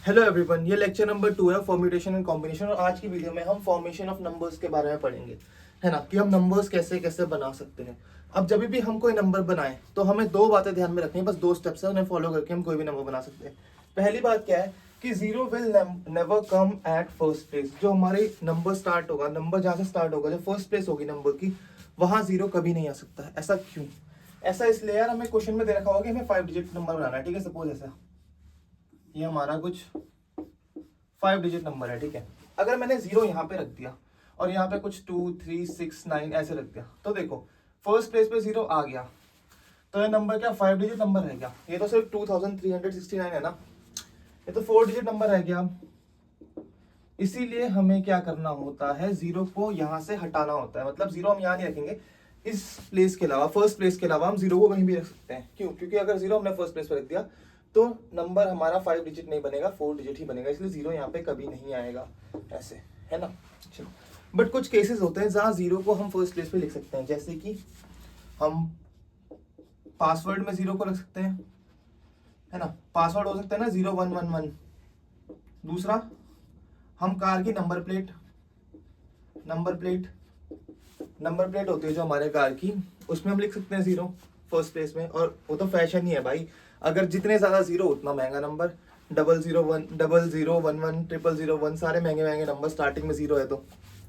Hello everyone, ये lecture number 2 है, फॉर्म्यूटेशन and combination. और आज की वीडियो में हम फॉर्मेशन ऑफ नंबर्स के बारे में पढ़ेंगे, है ना, कि हम नंबर्स कैसे कैसे बना सकते हैं। अब जब भी हम कोई नंबर बनाएं तो हमें दो बातें ध्यान में रखनी है, बस दो स्टेप्स है, उन्हें फॉलो करके हम कोई भी नंबर बना सकते हैं। पहली बात क्या है कि zero will never come at first place. जो हमारे नंबर स्टार्ट होगा, नंबर जहाँ से स्टार्ट होगा, जो फर्स्ट प्लेस होगी नंबर की, वहां जीरो कभी नहीं आ सकता है। ऐसा क्यों? ऐसा इसलिए यार, हमें क्वेश्चन में दे रखा होगा कि हमें 5 डिजिट नंबर बनाना है, ठीक है। सपोज ऐसा ये हमारा कुछ 5 डिजिट नंबर है, ठीक है। अगर मैंने जीरो यहाँ पे रख दिया और यहाँ पे कुछ 2 3 6 9 ऐसे रख दिया, तो देखो फर्स्ट प्लेस पे जीरो आ गया, तो ये नंबर क्या 5 डिजिट नंबर रह गया? ये तो सिर्फ 2369 है ना, ये तो 4 डिजिट नंबर रह गया। इसीलिए हमें क्या करना होता है, जीरो को यहाँ से हटाना होता है। मतलब जीरो हम यहाँ नहीं रखेंगे, इस प्लेस के अलावा, फर्स्ट प्लेस के अलावा हम जीरो को कहीं भी रख सकते हैं। क्यों? क्योंकि अगर जीरो हमने फर्स्ट प्लेस पे रख दिया तो नंबर हमारा 5 डिजिट नहीं बनेगा, 4 डिजिट ही बनेगा, इसलिए जीरो यहाँ पे कभी नहीं आएगा, ऐसे, है ना। चलो, बट कुछ केसेस होते हैं जहाँ जीरो को हम फर्स्ट प्लेस पे लिख सकते हैं, जैसे कि हम पासवर्ड में जीरो को रख सकते हैं, है ना। पासवर्ड हो सकता है ना 0111। दूसरा, हम कार की नंबर प्लेट नंबर प्लेट होती है जो हमारे कार की, उसमें हम लिख सकते हैं जीरो फर्स्ट प्लेस में। और वो तो फैशन ही है भाई, अगर जितने ज्यादा जीरो उतना महंगा नंबर। 001 0011 0001 सारे महंगे महंगे नंबर स्टार्टिंग में जीरो है तो,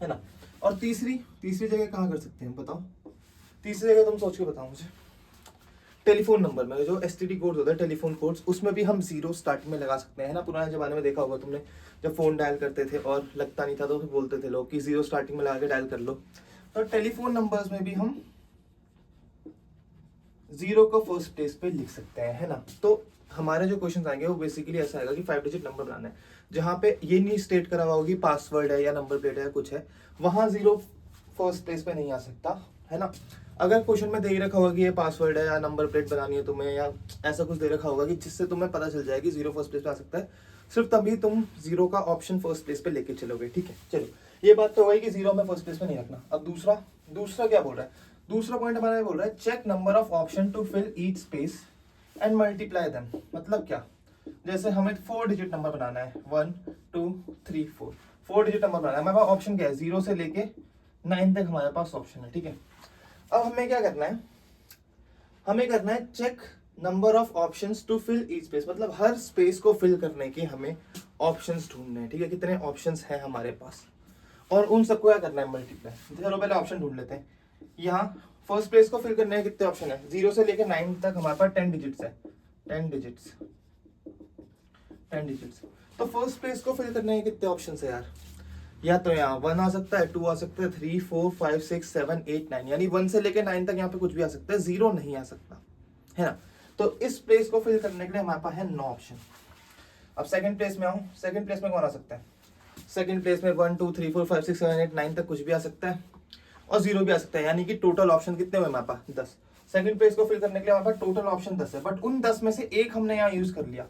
है ना। और तीसरी जगह कहाँ कर सकते हैं बताओ? तीसरी जगह तुम सोच के बताओ मुझे। टेलीफोन नंबर में जो एसटीडी कोड होता है, टेलीफोन कोड्स, उसमें भी हम जीरो स्टार्टिंग में लगा सकते हैं, है ना। पुराने जमाने में देखा होगा तुमने, जब फोन डायल करते थे और लगता नहीं था तो फिर बोलते थे लोग कि जीरो स्टार्टिंग में लगा के डायल कर लो। तो टेलीफोन नंबर्स में भी हम जीरो को फर्स्ट प्लेस पे लिख सकते हैं, है ना। तो हमारे जो क्वेश्चन आएंगे वो बेसिकली ऐसा आएगा कि 5 डिजिट नंबर बनाना है, जहाँ पे ये नहीं स्टेट करा हुआ होगी पासवर्ड है या नंबर प्लेट है या कुछ है, वहां जीरो फर्स्ट प्लेस पे नहीं आ सकता, है ना। अगर क्वेश्चन में दे ही रखा होगा कि ये पासवर्ड है या नंबर प्लेट बनानी है तुम्हें, या ऐसा कुछ दे रखा होगा कि जिससे तुम्हें पता चल जाए कि जीरो फर्स्ट प्लेस पे आ सकता है, सिर्फ तभी तुम जीरो का ऑप्शन फर्स्ट प्लेस पे लेके चलोगे, ठीक है। चलो, ये बात तो हुई कि जीरो में फर्स्ट प्लेस पे नहीं रखना। अब दूसरा क्या बोल रहा है? दूसरा पॉइंट हमारा ये बोल रहा है, check number of option to fill each space and multiply them. मतलब क्या? जैसे हमें 4 डिजिट नंबर बनाना है, 1 2 3 4, 4 डिजिट नंबर बनाना है। हमारे पास ऑप्शन क्या है? 0 से लेके 9 तक हमारे पास ऑप्शन है, ठीक है। अब हमें क्या करना है? हमें करना है check number of options to fill each space. मतलब हर स्पेस को फिल करने के हमें ऑप्शंस ढूंढने हैं, ठीक है। कितने ऑप्शंस हैं हमारे पास, और उन सबको क्या करना है? मल्टीप्लाई। चलो पहले ऑप्शन ढूंढ लेते हैं। यहाँ फर्स्ट प्लेस को फिल करने के कितने ऑप्शन है? 0 से लेकर 9 तक हमारे पास 10 डिजिट्स है, 10 डिजिट्स। तो फर्स्ट प्लेस को फिल करने के कितने ऑप्शन है यार? या तो यहाँ 1 आ सकता है, 2 आ सकता है, 3 4 5 6 7 8 9, यानी 1 से लेकर 9 तक यहाँ पे कुछ भी आ सकता है, 0 नहीं आ सकता, है ना। तो इस प्लेस को फिल करने के लिए हमारे पास है 9 ऑप्शन। अब सेकंड प्लेस में आऊं, सेकंड प्लेस में कौन आ सकता है? सेकंड प्लेस में 1 2 3 4 5 6 7 8 9 तक कुछ भी आ सकता है, और 0 भी आ सकता है, यानी कि टोटल ऑप्शन कितने हुए हमारे पास? 10। सेकंड प्लेस को फिल करने के लिए हमारे पास टोटल ऑप्शन 10 है, बट उन 10 में से एक हमने यहाँ यूज कर लिया।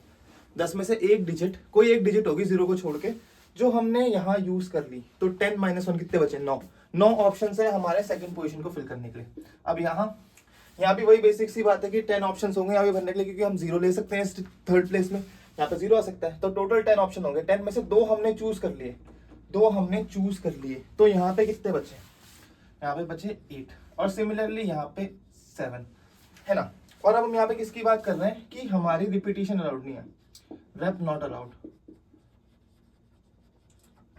10 में से एक डिजिट, कोई एक डिजिट होगी 0 को छोड़ के, जो हमने यहाँ यूज कर ली, तो 10 - 1 कितने बचे? 9। 9 ऑप्शन है हमारे सेकंड पोजीशन को फिल करने के लिए। अब यहाँ भी वही बेसिक सी बात है कि 10 ऑप्शन होंगे यहाँ भी भरने के लिए, क्योंकि हम 0 ले सकते हैं थर्ड प्लेस में, यहाँ पे 0 आ सकता है, तो टोटल 10 ऑप्शन होंगे। 10 में से दो हमने चूज कर लिए, तो यहाँ पे कितने बचे? यहाँ पे बचे 8, और सिमिलरली यहाँ पे 7, है ना। और अब हम यहाँ पे किसकी बात कर रहे हैं कि हमारी रिपीटिशन अलाउड नहीं है, रेप नॉट अलाउड,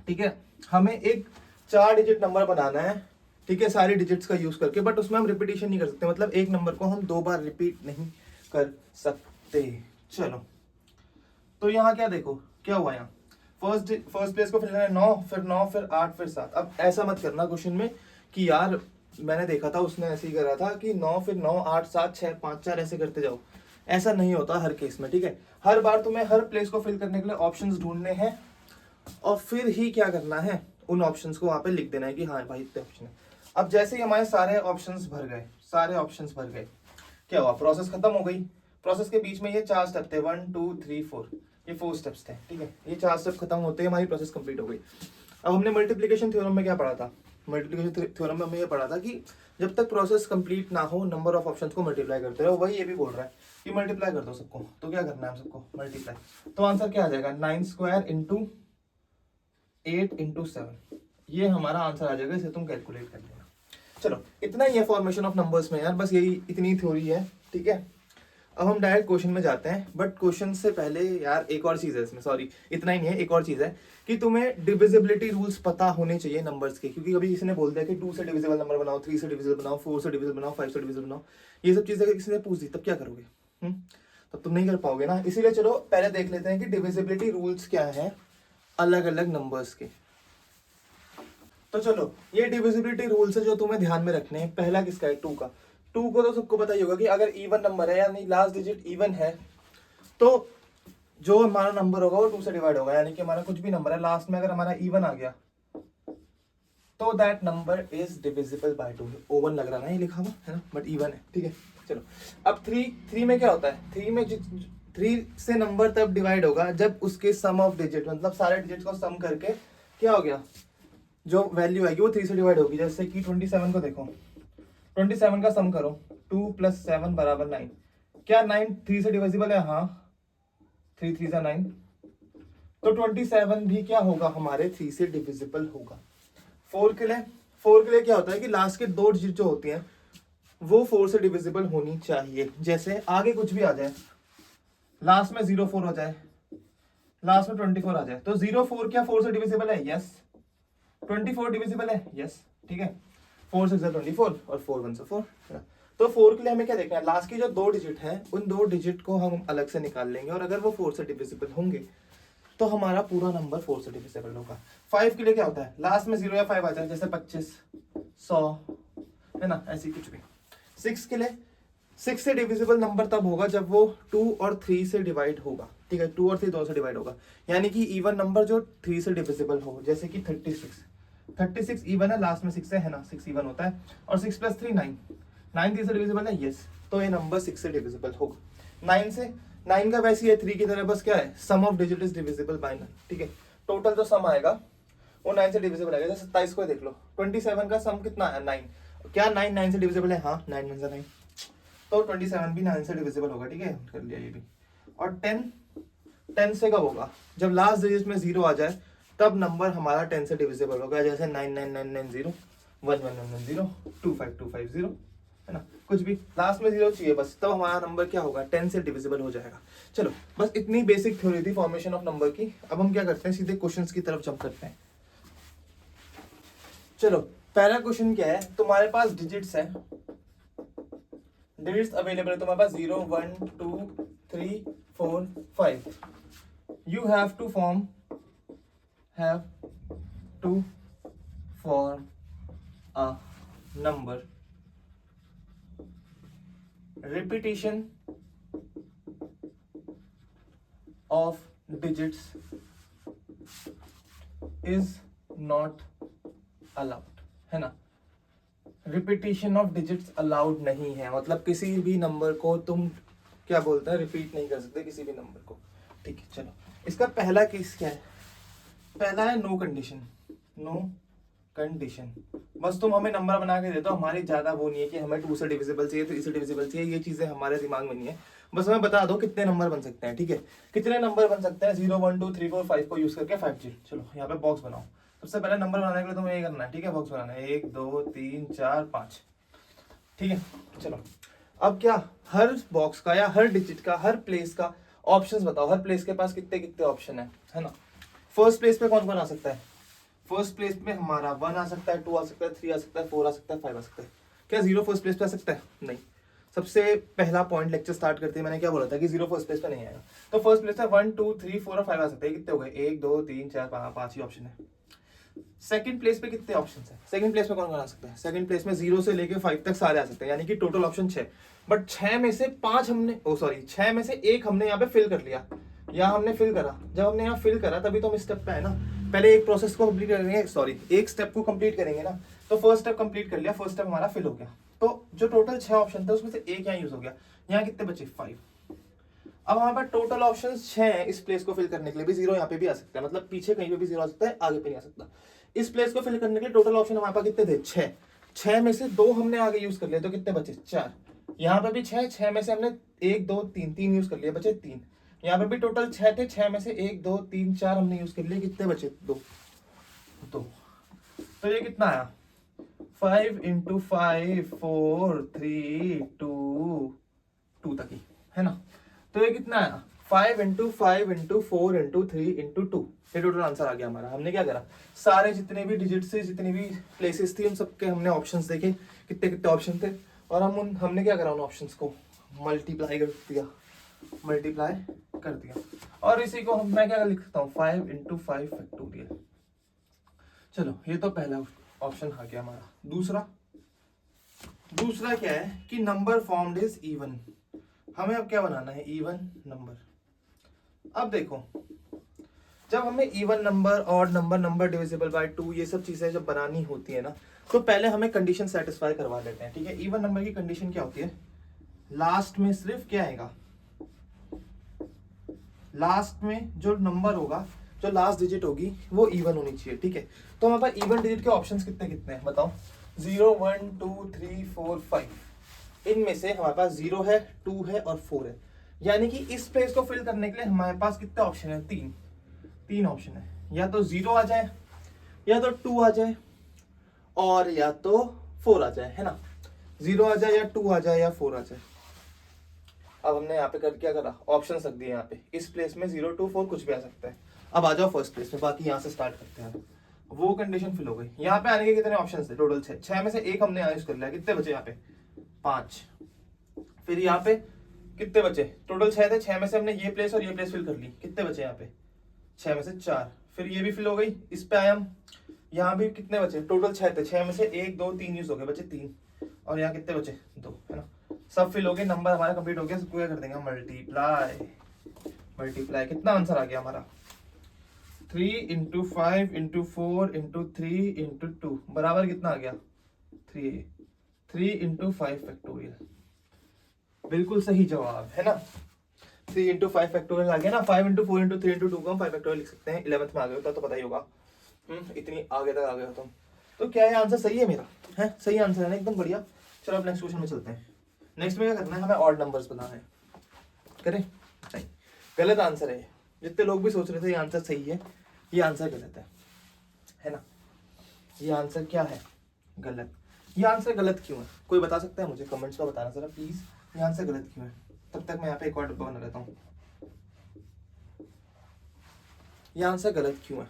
ठीक है। हमें एक 4 डिजिट नंबर बनाना है, ठीक है, सारी डिजिट्स का यूज करके, बट उसमें हम रिपीटिशन नहीं कर सकते। मतलब एक नंबर को हम 2 बार रिपीट नहीं कर सकते। चलो, तो यहाँ क्या देखो क्या हुआ, यहाँ फर्स्ट प्लेस को फिर 9 फिर 9 फिर 8 फिर 7। अब ऐसा मत करना क्वेश्चन में कि यार मैंने देखा था उसने ऐसे ही करा था कि 9 फिर 9 8 7 6 5 4 ऐसे करते जाओ। ऐसा नहीं होता हर केस में, ठीक है। हर बार तुम्हें हर प्लेस को फिल करने के लिए ऑप्शंस ढूंढने हैं, और फिर ही क्या करना है, उन ऑप्शंस को वहां पे लिख देना है कि हाँ भाई इतने ऑप्शन है। अब जैसे ही हमारे सारे ऑप्शंस भर गए, क्या हुआ? प्रोसेस खत्म हो गई। प्रोसेस के बीच में ये 4 स्टेप थे, 1 2 3 4, ये 4 स्टेप्स थे, ठीक है। ये 4 स्टेप खत्म होते ही हमारी प्रोसेस कंप्लीट हो गई। अब हमने मल्टीप्लिकेशन थ्योरम में क्या पढ़ा था मल्टीप्लिकेशन थ्योरम में हमने ये पढ़ा था कि जब तक प्रोसेस कंप्लीट ना हो नंबर ऑफ ऑप्शंस को मल्टीप्लाई करते रहो। वही ये भी बोल रहा है कि मल्टीप्लाई कर दो सबको। तो क्या करना है हम सबको? मल्टीप्लाई। तो आंसर क्या आ जाएगा? 9 स्क्वायर इंटू 8 इंटू 7, ये हमारा आंसर आ जाएगा। इसे तुम कैलकुलेट कर लेना। चलो इतना ही है फॉर्मेशन ऑफ नंबर्स में यार, बस यही इतनी थ्योरी है, ठीक है। अब हम डायरेक्ट क्वेश्चन में जाते हैं, बट क्वेश्चन से पहले यार एक और चीज है इसमें, सॉरी इतना ही नहीं है, एक और चीज है कि तुम्हें डिविजिबिलिटी रूल्स पता होने चाहिए नंबर्स के। क्योंकि कभी किसी ने बोल दिया कि 2 से डिविजिबल नंबर बनाओ, 3 से डिविजिबल बनाओ, 4 से डिविजिबल बनाओ, 5 से डिविजिबल बनाओ, ये सब चीजें अगर किसी ने पूछ दी तब क्या करोगे? तब तुम नहीं कर पाओगे ना। इसीलिए चलो पहले देख लेते हैं कि डिविजिबिलिटी रूल्स क्या है अलग अलग नंबर्स के। तो चलो ये डिविजिबिलिटी रूल्स है जो तुम्हें ध्यान में रखने हैं। पहला किसका है? 2 का। 2 को तो सबको पता ही होगा कि अगर इवन नंबर है यानी लास्ट डिजिट इवन है तो जो हमारा नंबर होगा वो 2 से डिवाइड होगा। यानी कि हमारा कुछ भी नंबर है लास्ट में अगर हमारा इवन आ गया तो that number is divisible bye 2। Oven लग रहा ना ये लिखा हुआ है ना, बट इवन है, ठीक है। चलो अब 3 में क्या होता है? 3 में 3 से नंबर तब डिवाइड होगा जब उसके सम ऑफ डिजिट, मतलब सारे डिजिट को सम करके क्या हो गया, जो वैल्यू आएगी वो 3 से डिवाइड होगी। जैसे कि 27 को देखो, 27 का सम करो, 2 + 7 = 9। क्या 9 3 से डिविजिबल है? हाँ, 3 3 = 9। तो 27 भी क्या होगा? हमारे 3 से डिविजिबल होगा। 4 के लिए क्या होता है कि लास्ट के 2 डिजिट जो होती हैं वो 4 से डिविजिबल होनी चाहिए। जैसे आगे कुछ भी आ जाए, लास्ट में 04 हो जाए, लास्ट में 24 आ जाए, तो 04 क्या 4 से डिविजिबल है? यस। 24 डिविजिबल है? यस, ठीक है। 4 6 24 और 4 1 4। तो 4 के लिए हमें क्या देखना है? लास्ट की जो 2 डिजिट है उन 2 डिजिट को हम अलग से निकाल लेंगे और अगर वो 4 से डिविजिबल होंगे तो हमारा पूरा नंबर 4 से डिविजिबल होगा। 5 के लिए क्या होता है? लास्ट में 0 या 5 आ जाए, जैसे 25 100 है ना, ऐसी कुछ भी। 6 के लिए 6 से डिविजिबल नंबर तब होगा जब वो 2 और 3 से डिवाइड होगा, ठीक है। 2 और 3 दोनों से डिवाइड होगा, यानी कि इवन नंबर जो 3 से डिविजिबल हो। जैसे कि 36 इवन है, लास्ट में 6 है ना, 6 इवन होता है। और 6 + 3 9, 9 3 से डिविजिबल है? यस। तो ये नंबर 6 से डिविजिबल होगा। 9 का वैसे ही है 3 की तरह, बस क्या है? Sum of digit is divisible by 9, ठीक है। टोटल जो सम आएगा वो 9 से डिविजिबल आएगा। जैसे 27 को देख लो, 27 का सम कितना है? 9। क्या 9 से डिविजिबल है? हाँ, 9 1 9। तो 27 भी 9 से डिविजिबल होगा, ठीक है, कर लिया ये भी। और 10 से कब होगा? जब लास्ट डिजिट में 0 आ जाए तब नंबर हमारा 10 से डिविजिबल होगा। जैसे 99990, 1110, 25250 है ना, कुछ भी लास्ट में 0 चाहिए बस, तब हमारा नंबर क्या होगा? 10 से डिविजिबल हो जाएगा। चलो बस इतनी बेसिक थ्योरी थी फॉर्मेशन ऑफ नंबर की। अब हम क्या करते हैं? सीधे क्वेश्चंस की तरफ जंप करते हैं। चलो पहला क्वेश्चन क्या है? तुम्हारे पास डिजिट्स है, डिजिट्स अवेलेबल है तुम्हारे पास 0 1 2 3 4 5। You have to form a number। repetition of digits is not allowed, है ना। रिपीटिशन ऑफ डिजिट्स अलाउड नहीं है, मतलब किसी भी नंबर को तुम क्या बोलते हैं, रिपीट नहीं कर सकते किसी भी नंबर को, ठीक है। चलो इसका पहला केस क्या है? पहला है नो कंडीशन। बस तुम हमें नंबर बना के दे दो, हमारी ज्यादा वो नहीं है कि हमें 2 से डिविजिबल चाहिए, 3 से डिविजिबल चाहिए, ये चीजें हमारे दिमाग में नहीं है। बस हमें बता दो कितने नंबर बन सकते हैं, ठीक है। कितने नंबर बन सकते हैं? 0 1 2 3 4 5 को यूज करके 5 जी। चलो यहाँ पे बॉक्स बनाओ। सबसे पहले नंबर बनाने के लिए तुम्हें ये करना है, ठीक है, बॉक्स बनाना है 1 2 3 4 5, ठीक है। चलो अब क्या, हर बॉक्स का या हर डिजिट का, हर प्लेस का ऑप्शंस बताओ। हर प्लेस के पास कितने कितने ऑप्शन है ना। फर्स्ट प्लेस पे कौन कौन आ सकता है? फर्स्ट प्लेस पे हमारा 1 आ सकता है, 2 आ सकता है, 3 आ सकता है, 4 आ सकता है, 5 आ सकता है। क्या 0 फर्स्ट प्लेस पे आ सकता है? नहीं। सबसे पहला पॉइंट लेक्चर स्टार्ट करते हैं मैंने क्या बोला था कि 0 फर्स्ट प्लेस पे नहीं आएगा। तो फर्स्ट प्लेस पे 1 2 3 4 और 5 आ सकते हैं। कितने हो गए? 1 2 3 4 5 ही ऑप्शन है। सेकंड प्लेस पे कितने ऑप्शन है? सेकंड प्लेस पे कौन कौन आ सकता है? सेकंड प्लेस में 0 से लेके 5 तक सारे आ सकते हैं, यानी कि टोटल ऑप्शन 6। बट 6 में से 5 हमने 6 में से 1 हमने यहाँ पे फिल कर लिया, यहाँ हमने फिल करा। जब हमने यहाँ फिल करा तभी तो हम इस स्टेप पे है ना। पहले एक प्रोसेस को कंप्लीट करेंगे, एक स्टेप को कंप्लीट करेंगे ना। तो फर्स्ट स्टेप कंप्लीट कर लिया, फर्स्ट स्टेप हमारा फिल हो गया। तो जो टोटल 6 ऑप्शन थे उसमें से एक यहाँ यूज हो गया। यहाँ कितने बचे? 5। अब हमारे पास टोटल ऑप्शंस 6 हैं इस प्लेस को फिल करने के लिए भी, 0 यहाँ पे भी आ सकता है, मतलब पीछे कहीं पे भी 0 आ सकता है, आगे पे नहीं आ सकता। इस प्लेस को फिल करने के लिए टोटल ऑप्शन हमारे पास कितने थे? 6। 6 में से 2 हमने आगे यूज कर लिया तो कितने बचे? 4। यहाँ पे भी 6, 6 में से हमने 1 2 3 3 यूज कर लिया, बचे 3। यहाँ पे भी टोटल 6 थे, 6 में से 1 2 3 4 हमने यूज कर लिए, कितने बचे? 2। तो ये कितना आया? 5 × 5 4 3 2 2 तक ही, है ना। तो ये कितना आया? 5 × 5 × 4 × 3 × 2। ये टोटल आंसर आ गया हमारा। हमने क्या करा, सारे जितने भी डिजिट से जितनी भी प्लेसेस थी उन सबके हमने ऑप्शंस देखे, कितने कितने ऑप्शन थे, और हमने क्या करा, उन ऑप्शंस को मल्टीप्लाई कर दिया। और इसी को मैं क्या लिख सकता हूँ, 5 × 5 फैक्टोरियल। चलो ये तो पहला ऑप्शन आ गया हमारा। दूसरा क्या है कि नंबर फॉर्म्ड इज इवन। हमें अब क्या बनाना है? Even number. अब देखो, जब हमें even number, odd number, number divisible by 2, ये सब चीजें जब बनानी होती है ना, तो पहले हमें कंडीशन सेटिस्फाई करवा लेते हैं, ठीक है। इवन नंबर की कंडीशन क्या होती है? लास्ट में सिर्फ क्या आएगा, लास्ट में जो नंबर होगा, जो लास्ट डिजिट होगी वो इवन होनी चाहिए, ठीक है। तो हमारे पास इवन डिजिट के ऑप्शंस कितने कितने हैं बताओ? 0 1 2 3 4 5। इनमें से हमारे पास 0 है, 2 है और 4 है। यानी कि इस प्लेस को फिल करने के लिए हमारे पास कितने ऑप्शन है? 3 ऑप्शन है। या तो 0 आ जाए, या तो 2 आ जाए, और या तो 4 आ जाए, है ना। 0 आ जाए, या 2 आ जाए, या 4 आ जाए। अब हमने यहाँ पे क्या करा, ऑप्शन रख दिए यहाँ पे। इस प्लेस में 0 2 4 कुछ भी आ सकता है। अब आ जाओ फर्स्ट प्लेस में, बाकी यहाँ से स्टार्ट करते हैं। वो कंडीशन फिल हो गई। यहाँ पे आने के कितने ऑप्शन थे? टोटल 6। 6 में से 1 हमने यूज कर लिया, कितने बचे यहाँ पे? 5। फिर यहाँ पे कितने बचे? टोटल 6 थे, 6 में से हमने ये प्लेस और ये प्लेस फिल कर ली, कितने बचे यहाँ पे? 6 में से 4। फिर ये भी फिल हो गई, इस पे आए हम। यहाँ भी कितने बचे? टोटल 6 थे, 6 में से 1 2 3 यूज हो गए, बचे 3। और यहाँ कितने बचे? 2, है ना। सब फिल हो गए, नंबर हमारा कंप्लीट हो गया। सबको क्या कर देंगे? मल्टीप्लाई। कितना आंसर आ गया हमारा? 3 × 5 × 4 × 3 × 2 बराबर कितना आ गया? 3 × 5 फैक्टोरियल। बिल्कुल सही जवाब, है ना। 3 × 5 फैक्टोरियल आ गया ना। 5 × 4 × 3 × 2 को हम 5 फैक्टोरियल लिख सकते हैं। 11th में आ गए होता तो पता ही होगा। इतनी आगे तक आ गए हो तुम तो क्या ये आंसर सही है मेरा? है सही आंसर है ना, एकदम बढ़िया। चलो अब नेक्स्ट क्वेश्चन में चलते हैं। नेक्स्ट में क्या करना है? हमें ऑड नंबर्स बनाना है। करें? नहीं, गलत आंसर है। जितने लोग भी सोच रहे थे ये आंसर सही है, ये आंसर गलत है ना। ये आंसर क्या है? गलत। ये आंसर गलत क्यों है? कोई बता सकता है मुझे? कमेंट्स में बताना जरा प्लीज, ये आंसर गलत क्यों है। तब तक मैं यहाँ पे एक और डब्बा बना लेता हूँ। ये आंसर गलत क्यों है?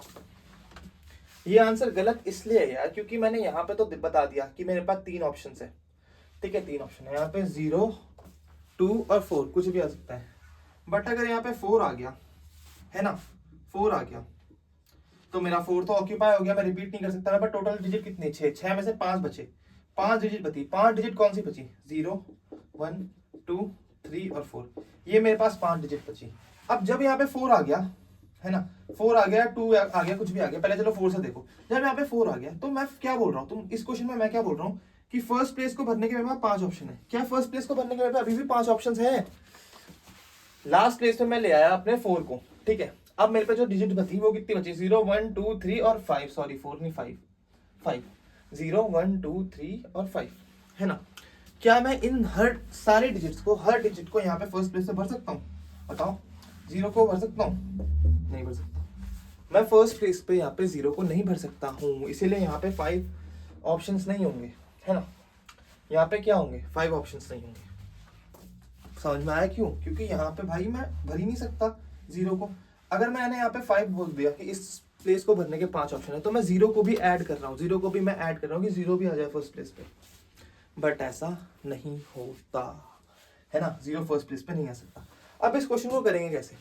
ये आंसर गलत इसलिए है यार, क्योंकि मैंने यहाँ पे तो बता दिया कि मेरे पास 3 ऑप्शन है, ठीक है। 3 ऑप्शन है यहाँ पे, 0 2 और 4, कुछ भी आ सकता है। बट अगर यहाँ पे 4 आ गया, है ना, 4 आ गया तो मेरा 4 तो ऑक्यूपाई हो गया, मैं रिपीट नहीं कर सकता ना। बट टोटल डिजिट कितने? 6। 6 में से 5 बचे, 5 डिजिट बची। 5 डिजिट कौन सी बची? 0 1 2 3 और 4। ये मेरे पास 5 डिजिट बची। अब जब यहाँ पे 4 आ गया, है ना, 4 आ गया, 2 आ गया, कुछ भी आ गया, पहले चलो 4 से देखो। जब यहाँ पे 4 आ गया तो मैं क्या बोल रहा हूँ, तुम इस क्वेश्चन में मैं क्या बोल रहा हूँ कि फर्स्ट प्लेस को भरने के मेरे पास 5 ऑप्शन है। क्या फर्स्ट प्लेस को भरने के मेरे पास अभी भी 5 ऑप्शन है? लास्ट प्लेस में मैं ले आया अपने 4 को, ठीक है। अब मेरे पे जो डिजिट बची वो कितनी बची? 0 1 2 3 और 5, सॉरी 4 नहीं 5 0 1 2 3 और 5, है ना। क्या मैं इन हर सारे डिजिट्स को, हर डिजिट को यहाँ पे फर्स्ट प्लेस से भर सकता हूँ? बताओ। 0 को भर सकता हूँ? नहीं भर सकता। मैं फर्स्ट प्लेस पे यहाँ पे 0 को नहीं भर सकता हूँ, इसीलिए यहाँ पे 5 ऑप्शंस नहीं होंगे, है ना। यहाँ पे क्या होंगे? 5 ऑप्शंस नहीं होंगे। समझ में आया क्यों? क्योंकि यहाँ पे भाई मैं भर ही नहीं सकता 0 को। अगर मैंने यहाँ पे 5 बोल दिया कि इस प्लेस को भरने के 5 ऑप्शन है, तो मैं 0 को भी ऐड कर रहा हूँ, 0 को भी मैं ऐड कर रहा हूँ कि 0 भी आ जाए फर्स्ट प्लेस पे। बट ऐसा नहीं होता, है ना। 0 फर्स्ट प्लेस पे नहीं आ सकता। अब इस क्वेश्चन को करेंगे कैसे?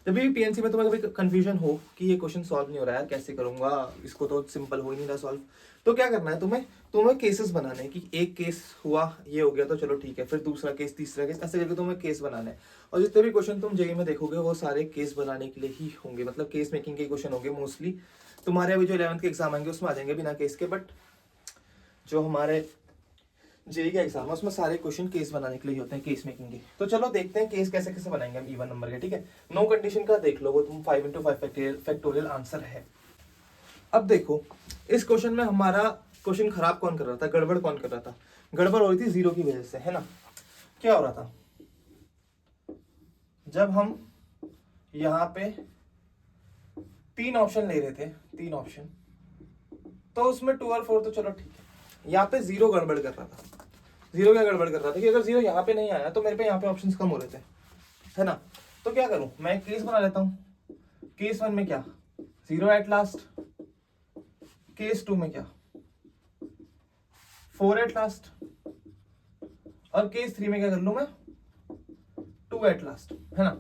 जब भी पीएनसी में तुम्हें कभी कंफ्यूजन हो कि ये क्वेश्चन सॉल्व नहीं हो रहा है, कैसे करूंगा, इसको तो सिंपल हो ही नहीं रहा सॉल्व, तो क्या करना है तुम्हें केसेस बनाने हैं कि एक केस हुआ, ये हो गया तो चलो ठीक है, फिर दूसरा केस, तीसरा केस, ऐसे करके तुम्हें केस बनाना है। और जितने भी क्वेश्चन तुम जेईई में देखोगे वो सारे केस बनाने के लिए ही होंगे, मतलब केस मेकिंग के क्वेश्चन होंगे मोस्टली। तुम्हारे अभी जो 11th के एग्जाम आएंगे उसमें आ जाएंगे बिना केस के, बट जो हमारे जेई का एग्जाम है, उसमें सारे क्वेश्चन केस बनाने के लिए होते हैं, केस मेकिंग के। तो चलो देखते हैं केस कैसे कैसे बनाएंगे हम इवन नंबर के, ठीक है। नो कंडीशन का देख लो, वो तुम 5 into 5 फैक्टोरियल आंसर है। अब देखो इस क्वेश्चन में हमारा क्वेश्चन खराब कौन कर रहा था, गड़बड़ कौन कर रहा था? गड़बड़ हो रही थी जीरो की वजह से, है ना। क्या हो रहा था, जब हम यहाँ पे 3 ऑप्शन ले रहे थे, 3 ऑप्शन, तो उसमें 2 और 4 तो चलो ठीक है, यहाँ पे जीरो गड़बड़ कर रहा था। जीरो क्या गड़बड़ कर रहा था कि अगर जीरो यहाँ पे नहीं आया तो मेरे पे यहाँ पे ऑप्शंस कम हो रहे थे, है ना। तो क्या करूं, मैं एक केस बना लेता हूं। केस 1 में क्या, जीरो एट लास्ट। केस 2 में क्या, 4 एट लास्ट। और केस 3 में क्या कर लूं मैं, 2 एट लास्ट, है ना।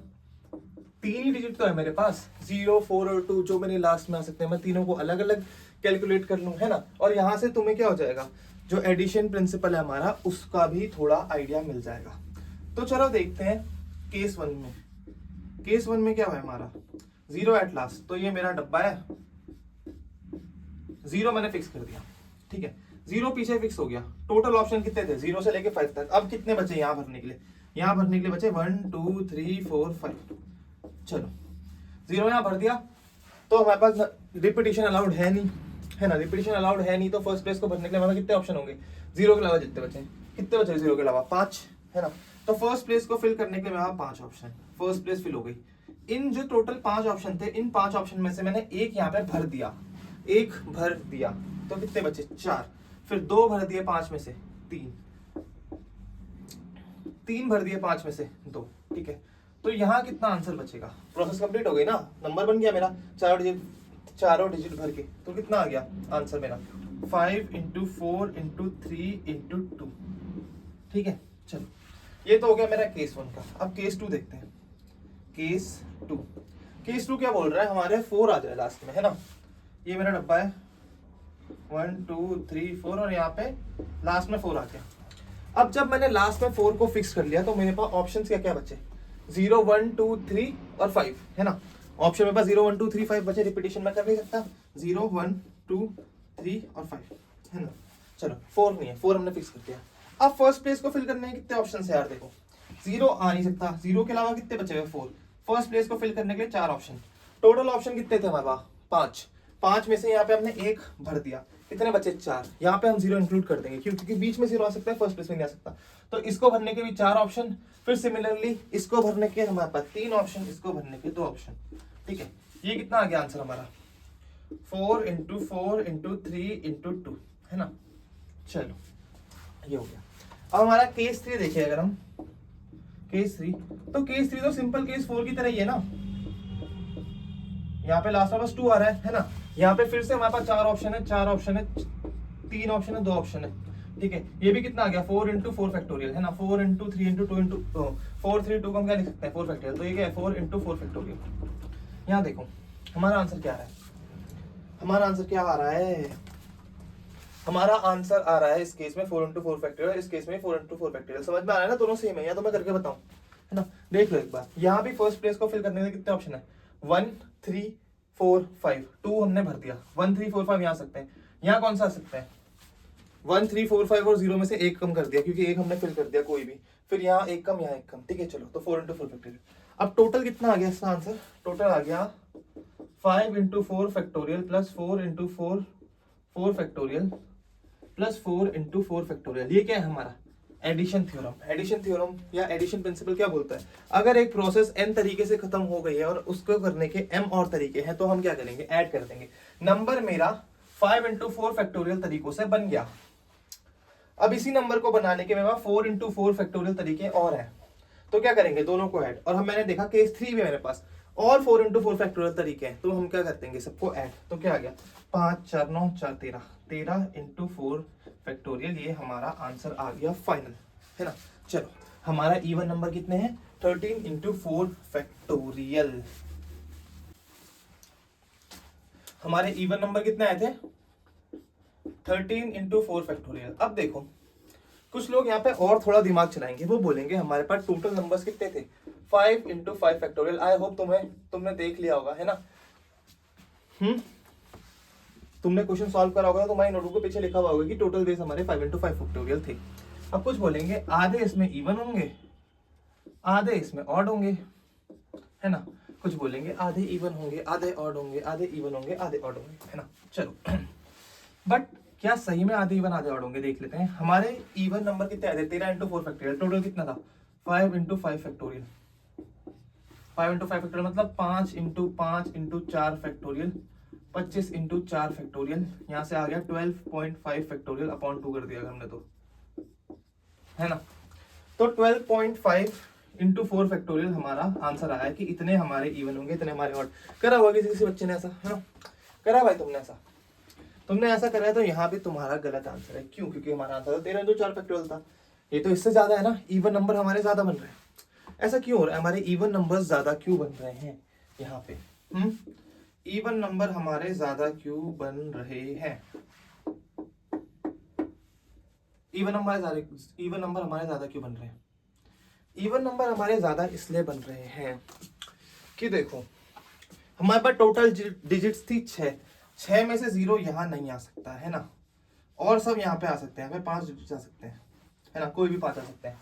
3 ही डिजिट तो है मेरे पास, 0, 4 और 2 जो मेरे लास्ट में आ सकते हैं, मैं तीनों को अलग अलग कैलकुलेट कर लूं, है ना। और यहां से तुम्हें क्या हो जाएगा, जो एडिशन प्रिंसिपल है हमारा, उसका भी थोड़ा आइडिया मिल जाएगा। तो चलो देखते हैं केस 1 में। केस 1 में क्या है हमारा, 0 एट लास्ट, तो ये मेरा डब्बा है, 0 मैंने फिक्स कर दिया, ठीक है। 0 पीछे फिक्स हो गया। टोटल ऑप्शन कितने थे, 0 से लेके 5 तक। अब कितने बचे यहाँ भरने के लिए, यहाँ भरने के लिए बचे 1 2 3 4 5। चलो 0 यहाँ भर दिया, तो हमारे पास रिपीटिशन अलाउड है नहीं, है ना। रिपीटिशन अलाउड है नहीं, तो फर्स्ट प्लेस को भरने के लिए हमारे कितने ऑप्शन होंगे, 0 के अलावा जितने बचे, कितने बचे 0 के अलावा, 5, है ना। तो फर्स्ट प्लेस को फिल करने के लिए मेरे 5 ऑप्शन, फर्स्ट प्लेस फिल हो गई। इन जो टोटल 5 ऑप्शन थे, इन 5 ऑप्शन में से मैंने एक यहाँ पे भर दिया, एक भर दिया, तो कितने बचे 4। फिर 2 भर दिए 5 में से, 3 भर दिए 5 में से 2, ठीक है। तो यहाँ कितना आंसर बचेगा, प्रोसेस कंप्लीट हो गई ना, नंबर बन गया मेरा, चारों डिजिट भर के। तो कितना आ गया आंसर मेरा, 5 into 4 into 3 into 2, ठीक है। चलो ये तो हो गया मेरा केस 1 का। अब केस 2 देखते हैं। केस 2, केस 2 क्या बोल रहा है, हमारे 4 आ जाए लास्ट में, है ना। ये मेरा डब्बा है, 1 2 3 4, और यहाँ पे लास्ट में 4 आ गया। अब जब मैंने लास्ट में 4 को फिक्स कर लिया, तो मेरे पास ऑप्शंस क्या क्या बचे, 0 1 2 3 और 5, है ना। ऑप्शन मेरे पास 0 1 2 3 5 बचे, रिपीटिशन में कर नहीं सकता, 0 1 2 3 और 5, है ना। चलो 4 नहीं है, 4 हमने फिक्स कर दिया। अब फर्स्ट प्लेस को फिल करने के कितने ऑप्शन है यार, देखो 0 आ नहीं सकता, 0 के अलावा कितने बचे हुए 4। फर्स्ट प्लेस को फिल करने के लिए 4 ऑप्शन, टोटल ऑप्शन कितने थे हमारे पास 5। 5 में से यहाँ पे हमने 1 भर दिया, कितने बचे 4। यहाँ पे हम 0 इंक्लूड कर देंगे, क्योंकि बीच में 0 आ सकता है, फर्स्ट प्लेस में नहीं आ सकता। तो इसको भरने के भी 4 ऑप्शन, फिर सिमिलरली इसको भरने के हमारे पास 3 ऑप्शन, इसको भरने के 2 ऑप्शन, ठीक है। ये कितना आ गया आंसर हमारा, 4 into 4 into 3 into 2, है ना। चलो ये हो गया। अब हमारा केस 3 देखिए, अगर हम केस 3, तो केस 3 तो सिंपल केस 4 की तरह ही है ना। यहाँ पे लास्ट में बस 2 आ रहा है ना। यहाँ पे फिर से हमारे पास 4 ऑप्शन है, 4 ऑप्शन है, 3 ऑप्शन है, 2 ऑप्शन है, ठीक है। ये भी कितना आ गया, 4 into 4 फैक्टोरियल, है ना। 4 into 3 into 2 into 4 3 2 को हम क्या लिख सकते हैं, 4 फैक्टोरियल। तो ये क्या है, 4 into 4 फैक्टोरियल। यहाँ देखो हमारा आंसर क्या आ रहा है, हमारा आंसर क्या आ रहा है, हमारा आंसर आ रहा है इस केस में 4 into 4 फैक्टोरियल, इस केस में 4 into 4 फैक्टोरियल। समझ में आ रहा है ना, दोनों सेम है, या तो मैं करके बताऊं, है ना। देख लो एक बार, यहाँ भी फर्स्ट प्लेस को फिल करने के कितने ऑप्शन है, 1 3 4 5, 2 हमने भर दिया, 1 3 4 5 यहाँ सकते हैं। यहाँ कौन सा आ सकता है, 1 3 4 5 और 0 में से एक कम कर दिया, क्योंकि एक हमने फिल कर दिया कोई भी, फिर यहाँ एक कम, यहाँ एक कम, ठीक है। चलो तो 4 into 4 फैक्टोरियल। अब टोटल कितना आ गया इसका आंसर, टोटल आ गया 5 into 4 factorial plus 4 into 4 factorial plus 4 into 4 factorial. ये क्या है हमारा, एडिशन थ्योरम। एडिशन थ्योरम या एडिशन प्रिंसिपल क्या बोलता है, अगर एक प्रोसेस n तरीके से खत्म हो गई है और उसको करने के m और तरीके हैं, तो हम क्या करेंगे, ऐड कर देंगे। नंबर मेरा 5 into 4 फैक्टोरियल तरीकों से बन गया। अब इसी नंबर को बनाने के मेरे पास 4 into 4 फैक्टोरियल तरीके और हैं, तो क्या करेंगे, दोनों को ऐड। और हम मैंने देखा केस 3 में मेरे पास और 4 into 4 फैक्टोरियल तरीके हैं, तो हम क्या कर देंगे, सबको ऐड। तो क्या आ गया, 5 4 9 4 13, 13 into 4 फैक्टोरियल, ये हमारा आंसर आ गया फाइनल, है ना। चलो हमारा इवन नंबर कितने हैं, 13 into 4 फैक्टोरियल। हमारे इवन नंबर कितने आए थे, 13 into 4 फैक्टोरियल। अब देखो कुछ लोग यहाँ पे और थोड़ा दिमाग चलाएंगे, वो बोलेंगे हमारे पास टोटल नंबर्स कितने थे, 5 into 5 फैक्टोरियल। आई होप तुमने देख लिया होगा, है ना। तुमने क्वेश्चन सॉल्व करा होगा, तो तुम्हारी नोटबुक के पीछे लिखा हुआ होगा कि टोटल बेस हमारे 5 into 5 फैक्टोरियल थे। अब कुछ बोलेंगे आधे इसमें इवन होंगे, आधे इसमें ऑड होंगे, है ना। कुछ बोलेंगे आधे इवन होंगे, आधे ऑड होंगे, आधे इवन होंगे, आधे ऑड होंगे, है ना। चलो बट क्या सही में आधे इवन आधे ऑड होंगे देख लेते हैं। हमारे इवन नंबर कितने आए थे, 13 इंटू 4 फैक्टोरियल, टोटल कितना था 5 इंटू 5 फैक्टोरियल, 5 इंटू 5 फैक्टोरियल मतलब 5 into 5 into 4 factorial, 25 into 4 factorial, यहाँ से आ गया 12.5 फैक्टोरियल अपॉन 2 कर दिया हमने तो, है ना। तो 12.5 इंटू 4 फैक्टोरियल हमारा आंसर आया कि इतने हमारे इवन होंगे, इतने हमारे ऑड। करा हुआ किसी बच्चे ने ऐसा, है ना, करा भाई तुमने ऐसा, तुमने ऐसा करा है तो यहाँ भी तुम्हारा गलत आंसर है। क्यों? क्योंकि हमारा आंसर 13 इंटू 4 फैक्टोरियल था, ये तो इससे ज्यादा है ना, इवन नंबर हमारे ज्यादा बन रहे हैं। ऐसा क्यों हो रहा है, हमारे इवन नंबर ज्यादा क्यों बन रहे हैं यहाँ पे, इवन नंबर हमारे ज्यादा क्यों बन रहे हैं, इवन नंबर हमारे ज्यादा क्यों बन रहे हैं, इवन नंबर हमारे ज्यादा इसलिए बन रहे हैं कि देखो हमारे पास टोटल डिजिट्स थी 6 में से 0 यहाँ नहीं आ सकता, है ना, और सब यहाँ पे आ सकते हैं, हमें 5 डिजिट्स आ सकते हैं, है ना, कोई भी 5 आ सकते हैं।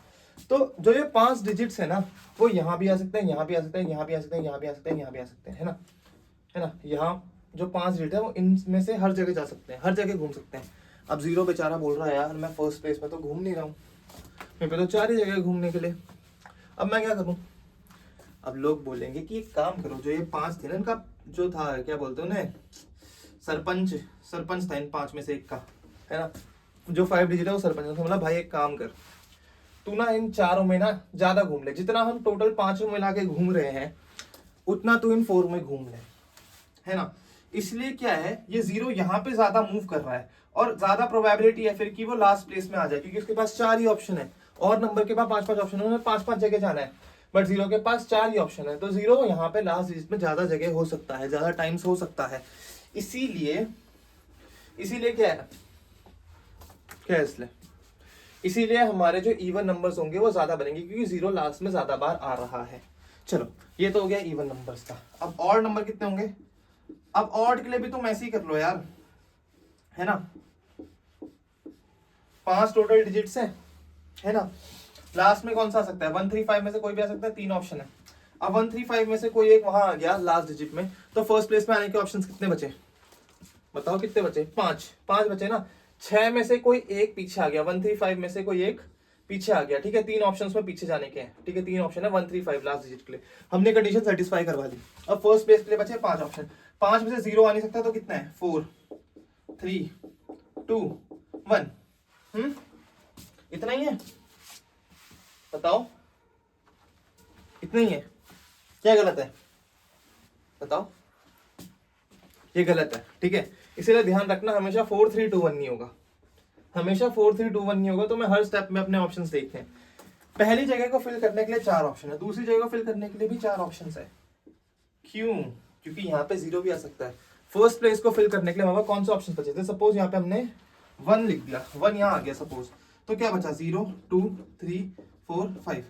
तो जो ये 5 डिजिट्स है ना, वो यहाँ भी आ सकते हैं, यहाँ भी आ सकते हैं, यहाँ भी आ सकते हैं, यहाँ भी आ सकते हैं, यहाँ भी आ सकते हैं, है ना, यहाँ जो 5 डिजिट है वो इनमें से हर जगह जा सकते हैं, हर जगह घूम सकते हैं। अब 0 बेचारा बोल रहा है यार मैं फर्स्ट प्लेस में तो घूम नहीं रहा हूँ, मेरे पे तो 4 ही जगह घूमने के लिए, अब मैं क्या करूँ। अब लोग बोलेंगे कि एक काम करो, जो ये 5 थे ना, इनका जो था क्या बोलते हैं उन्हें, सरपंच था इन 5 में से एक का, है ना, जो 5 डिजिट है वो सरपंच था। मतलब भाई एक काम कर, तू ना इन 4 में ना ज्यादा घूम ले, जितना हम टोटल 5 में मिला के घूम रहे हैं उतना तू इन 4 में घूम ले, है ना। इसलिए क्या है, ये 0 यहाँ पे ज्यादा मूव कर रहा है और ज्यादा प्रोबेबिलिटी है फिर कि वो लास्ट प्लेस में आ जाए, क्योंकि उसके पास 4 ही ऑप्शन है, और नंबर के पास 5-5 ऑप्शन है, उन्हें 5-5 जगह जाना है, बट 0 के पास 4 ही ऑप्शन है, तो 0 यहाँ पे लास्ट डिजिट में ज्यादा जगह हो सकता है, ज्यादा टाइम्स हो सकता है। इसीलिए इसीलिए हमारे जो इवन नंबर्स होंगे वो ज्यादा बनेंगे, क्योंकि 0 लास्ट में ज्यादा बार आ रहा है। चलो ये तो हो गया इवन नंबर्स का। अब ऑड नंबर कितने होंगे, अब ऑड के लिए भी तुम ऐसे ही कर लो यार, है ना, 5 टोटल डिजिट्स है ना, लास्ट में कौन सा आ सकता है, 135 में से कोई भी आ सकता है, 3 ऑप्शन है। अब 135 में से कोई एक वहां आ गया लास्ट डिजिट में, तो फर्स्ट प्लेस में आने के ऑप्शंस कितने बचे, बताओ कितने बचे, 5 बचे ना। 6 में से कोई एक पीछे आ गया, 135 में से कोई एक पीछे आ गया, ठीक है, 3 ऑप्शंस में पीछे जाने के हैं, ठीक है, 3 ऑप्शन है 135 लास्ट डिजिट के लिए, हमने कंडीशन सेटिस्फाई करवा दी। अब फर्स्ट प्लेस के लिए बचे 5 ऑप्शन, 5 में से 0 आ नहीं सकता, तो कितना है, 4 3 2 1, इतना ही है, बताओ इतना ही है, क्या गलत है बताओ, ये गलत है, ठीक है। इसीलिए ध्यान रखना हमेशा 4 3 2 1 नहीं होगा, हमेशा 4 3 2 1 नहीं होगा। तो मैं हर स्टेप में अपने ऑप्शंस देखते हैं, पहली जगह को फिल करने के लिए 4 ऑप्शन है, दूसरी जगह को फिल करने के लिए भी 4 ऑप्शंस है। क्यों? क्योंकि यहाँ पे 0 भी आ सकता है। फर्स्ट प्लेस को फिल करने के लिए हमारे कौन से ऑप्शन बचे थे, सपोज यहाँ पे हमने 1 लिख दिया, 1 यहाँ आ गया सपोज, तो क्या बचा 0 2 3 4 5,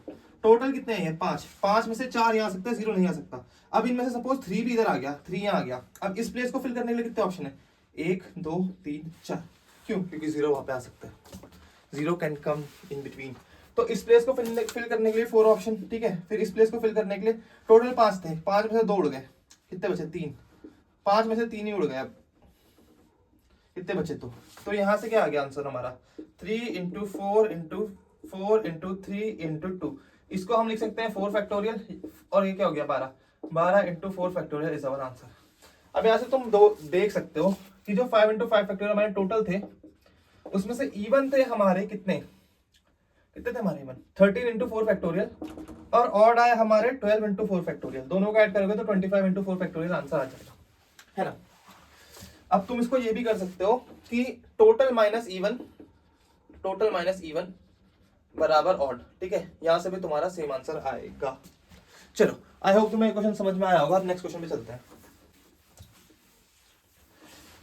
टोटल कितने हैं 5 में से 4 यहाँ आ सकते हैं, 0 नहीं आ सकता। अब इनमें से सपोज 3 भी इधर आ गया, 3 यहाँ आ गया। अब इस प्लेस को फिल करने के लिए कितने ऑप्शन है, 1 2 3 4, क्यों? क्योंकि 0 वहां पे आ सकता है, 0 कैन कम इन बिटवीन। तो इस प्लेस को फिल करने के लिए 4 ऑप्शन, ठीक है। फिर इस प्लेस को फिल करने के लिए टोटल 5 थे, 5 में से 2 उड़ गए, कितने बचे 3, 5 में से 3 ही उड़ गए, अब कितने बचे, तो यहाँ से क्या आ गया आंसर हमारा 3 इंटू 4 इंटू 4 इंटू 3 इंटू 2, इसको हम लिख सकते हैं 4 फैक्टोरियल, और ये क्या हो गया 12 into 4 factorial is our answer. अब यहाँ से तुम दो देख सकते हो कि जो 5 इंटू 5 फैक्टोरियल हमारे टोटल थे, उसमें से इवन थे हमारे कितने थे हमारे इवन 13 इंटू 4 फैक्टोरियल, और ऑड आया हमारे 12 इंटू 4 फैक्टोरियल, दोनों को ऐड करोगे तो 25 इंटू 4 फैक्टोरियल आंसर आ जाएगा, है ना। अब तुम इसको ये भी कर सकते हो कि टोटल माइनस इवन बराबर ऑड, ठीक है, यहां से भी तुम्हारा सेम आंसर आएगा। चलो आई होप तुम्हें क्वेश्चन समझ में आया होगा। अब नेक्स्ट क्वेश्चन पे चलते हैं।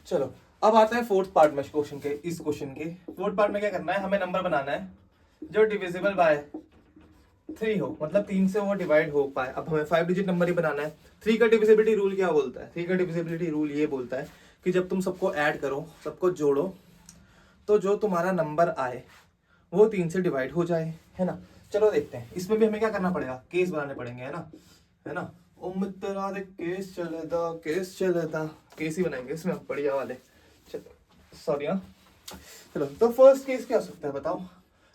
चलो अब आता है फोर्थ पार्ट में क्वेश्चन के। इस क्वेश्चन के फोर्थ पार्ट में क्या करना है, हमें नंबर बनाना है जो डिविजिबल बाय 3 हो, मतलब 3 से वो डिवाइड हो पाए। अब हमें 5 डिजिट नंबर ही बनाना है। 3 का डिविजिबिलिटी रूल क्या बोलता है, 3 का डिविजिबिलिटी रूल ये बोलता है कि जब तुम सबको ऐड करो, सबको जोड़ो, तो जो तुम्हारा नंबर आए वो 3 से डिवाइड हो जाए, है ना। चलो देखते हैं, इसमें भी हमें क्या करना पड़ेगा, केस बनाने पड़ेंगे, है ना। ओ मित्रा दे केस चलेदा, केस ही बनाएंगे इसमें हम बढ़िया वाले। चलो सॉरी हाँ, चलो तो फर्स्ट केस क्या हो सकता है बताओ।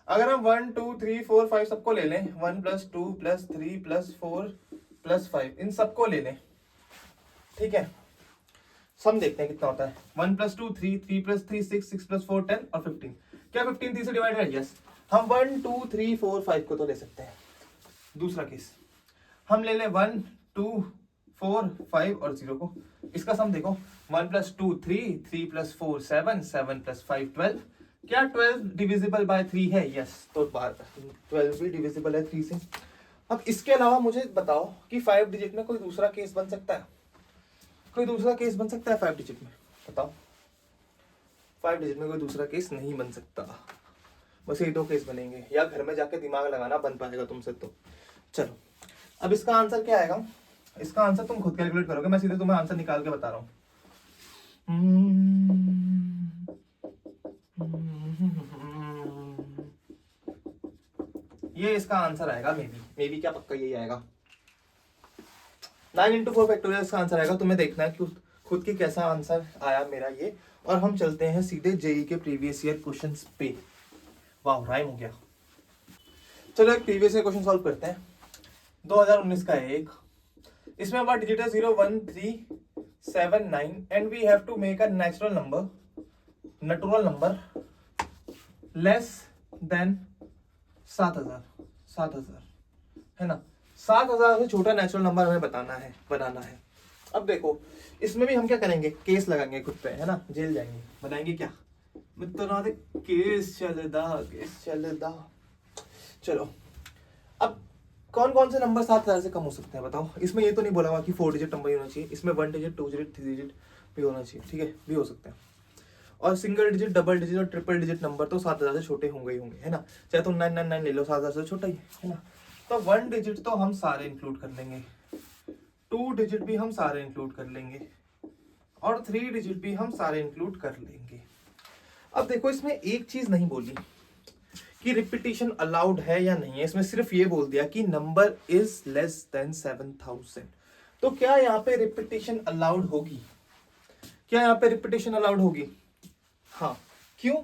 अगर हम 1 2 3 4 5 सबको ले लें, 1 + 2 + 3 + 4 + 5 इन सबको ले लें, ठीक है। सम देखते हैं कितना होता है। 1 + 2 3, 3 + 3 6, 6 + 4 10 और 15। क्या 15 3 से डिवाइड है? यस। हम 1 2 3 4 5 को तो ले सकते हैं। दूसरा केस हम ले लें 1 2 4 5 और 0 को। इसका सम देखो, 1 + 2 3, 3 + 4 7, 7 + 5 12। क्या 12 डिविजिबल बाय 3 है? यस। तो 12 भी डिविजिबल है 3 से। अब इसके अलावा मुझे बताओ कि 5 डिजिट में कोई दूसरा केस बन सकता है? कोई दूसरा केस बन सकता है 5 डिजिट में? बताओ। 5 डिजिट में कोई दूसरा केस नहीं बन सकता, बस ये 2 केस बनेंगे, या घर में जाके दिमाग लगाना बन पाएगा तुमसे तो। चलो अब इसका आंसर क्या आएगा? इसका आंसर तुम खुद कैलकुलेट करोगे, मैं सीधे तुम्हें आंसर निकाल के बता रहा हूँ। ये इसका आंसर आएगा, मे बी क्या पक्का यही आएगा। 9 × 4 फैक्टोरियल इसका आंसर आएगा। तुम्हें देखना है कि खुद की कैसा आंसर आया मेरा ये। और हम चलते हैं सीधे जेई के प्रीवियस ईयर क्वेश्चंस पे। वाह राइम हो गया। चलो एक प्रीवियस ईयर क्वेश्चन सॉल्व करते हैं। 2019 का है एक। इसमें हमारा डिजिट है 0 1 3 7 9 and we have to make a natural number less than 7000, है ना। 7000 से छोटा नेचुरल नंबर हमें बनाना है। अब देखो इसमें भी हम क्या करेंगे, केस लगाएंगे खुद पे, है ना, जेल जाएंगे। बनाएंगे क्या? मित्रों केस चलेदा। चलो अब कौन कौन से नंबर 7000 से कम हो सकते हैं बताओ। इसमें ये तो नहीं बोला हुआ कि 4 डिजिट नंबर ही होना चाहिए, इसमें 1 डिजिट 2 डिजिट 3 डिजिट भी होना चाहिए, ठीक है, भी हो सकते हैं। और सिंगल डिजिट, डबल डिजिट और ट्रिपल डिजिट नंबर तो 7000 से छोटे होंगे ही होंगे, है ना। चाहे तुम 999 ले लो, 7000 से छोटा ही है ना। तो 1 डिजिट तो हम सारे इंक्लूड कर लेंगे, 2 डिजिट भी हम सारे इंक्लूड कर लेंगे और 3 डिजिट भी हम सारे इंक्लूड कर लेंगे। अब देखो इसमें एक चीज नहीं बोली कि रिपीटिशन अलाउड है या नहीं है, इसमें सिर्फ ये बोल दिया कि नंबर इज लेस देन 7000। तो क्या यहाँ पे रिपीटिशन अलाउड होगी? क्या यहाँ पे रिपीटिशन अलाउड होगी? हाँ। क्यों?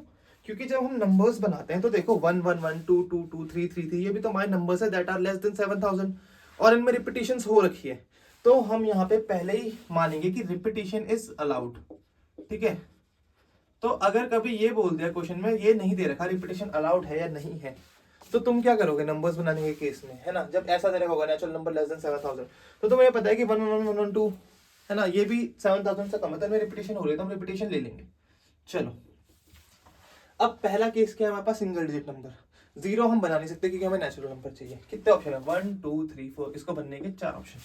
क्योंकि जब हम नंबर्स बनाते हैं तो देखो 1 1 1 2 2 2 3 3 3 ये भी तो हमारे नंबर्स है दैट आर लेस देन 7000 और इनमें रिपीटिशंस हो रखी है। तो हम यहाँ पे पहले ही मानेंगे कि रिपीटिशन इज अलाउड, ठीक है। तो अगर कभी ये बोल दिया क्वेश्चन में, ये नहीं दे रखा रिपीटिशन अलाउड है या नहीं है, तो तुम क्या करोगे नंबर्स बनाने के केस में, है ना। जब ऐसा दे रखा होगा नेचुरल नंबर लेस देन 7000 तो तुम्हें पता है कि 1 1 1 1 2 है ना, ये भी 7000 से कम है, तो इनमें रिपीटिशन हो रही है तो हम रिपीटिशन ले लेंगे। चलो अब पहला केस क्या है हमारे पास, सिंगल डिजिट नंबर। 0 हम बना नहीं सकते क्योंकि हमें नेचुरल नंबर चाहिए। कितने ऑप्शन है? 1 2 3 4, इसको बनने के 4 ऑप्शन।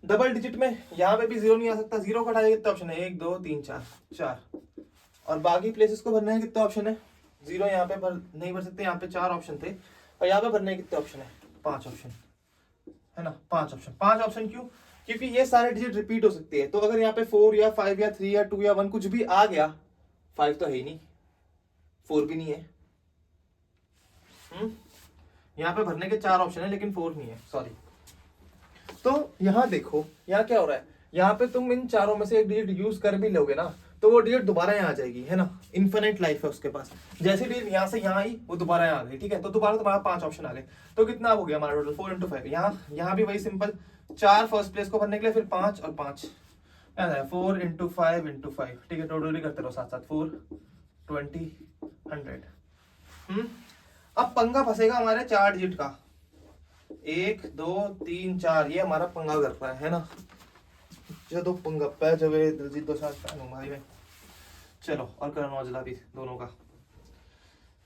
डबल डिजिट में यहाँ पे भी 0 नहीं आ सकता, 0 को हटाइए कितने ऑप्शन है? 1 2 3 4। और बाकी प्लेसेस को भरने के कितने ऑप्शन है? 0 यहाँ पे नहीं भर सकते, यहाँ पे 4 ऑप्शन थे और यहाँ पे भरने के कितने ऑप्शन है? 5 ऑप्शन, है ना। 5 ऑप्शन। 5 ऑप्शन क्यों? क्योंकि ये सारे डिजिट रिपीट हो सकती है। तो अगर यहाँ पे 4 या 5 या 3 या 2 या 1 कुछ भी आ गया, 5 तो है ही नहीं, 4 भी नहीं है। यहाँ पे भरने के 4 ऑप्शन है लेकिन 4 नहीं है, सॉरी। तो यहाँ देखो यहाँ क्या हो रहा है, यहाँ पे तुम इन चारों में से एक डिजिट यूज कर भी लोगे ना तो वो डिजिट दोबारा यहाँ आ जाएगी, है ना। इन्फिनिट लाइफ है उसके पास। जैसे डिजिट यहाँ से यहाँ आई वो दोबारा यहाँ आ गई, ठीक है। तो दोबारा तुम्हारा 5 ऑप्शन आ गए, तो कितना हो गया हमारा टोटल? 4 × 5। यहाँ भी वही सिंपल 4 फर्स्ट प्लेस को भरने के लिए, फिर 5 और 5 4 × 5 × 5, ठीक है। टोटल भी करते रहो साथ साथ, 4 20 100। अब पंगा फंसेगा हमारे 4 डिजिट का, 1 2 3 4, ये हमारा पंगा कर रहा है ना। जो पंगा पै जवे दिलजीत दोसांझ पहनूं भाई में। चलो और करण औजला भी, दोनों का।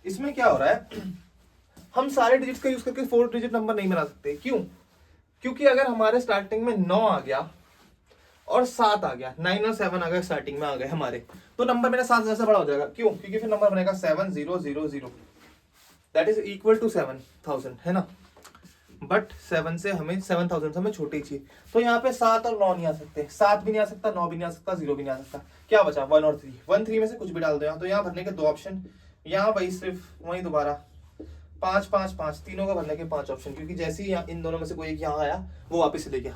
इसमें क्या हो रहा है, हम सारे डिजिट्स का यूज करके 4 डिजिट नंबर नहीं बना सकते। क्यों? क्योंकि अगर हमारे स्टार्टिंग में 9 आ गया और 7 आ गया, 9 और 7 आ गए स्टार्टिंग में आ गए हमारे, तो नंबर मेरा 7000 से बड़ा हो जाएगा। क्यों? क्योंकि फिर नंबर बनेगा 7000 दैट इज इक्वल टू 7000, है ना। बट 7 से हमें 7000 से हमें छोटी चाहिए, तो यहाँ पे 7 और 9 नहीं आ सकते। 7 भी नहीं आ सकता, 9 भी नहीं आ सकता, 0 भी नहीं आ सकता। क्या बचा? 1 और 3। 1 3 में से कुछ भी डाल दो यहाँ, तो यहाँ भरने के 2 ऑप्शन यहाँ वही सिर्फ वही दोबारा 5 5 5 तीनों का भरने के 5 ऑप्शन, क्योंकि जैसे ही इन दोनों में से कोई एक यहाँ आया वो वापस ले गया,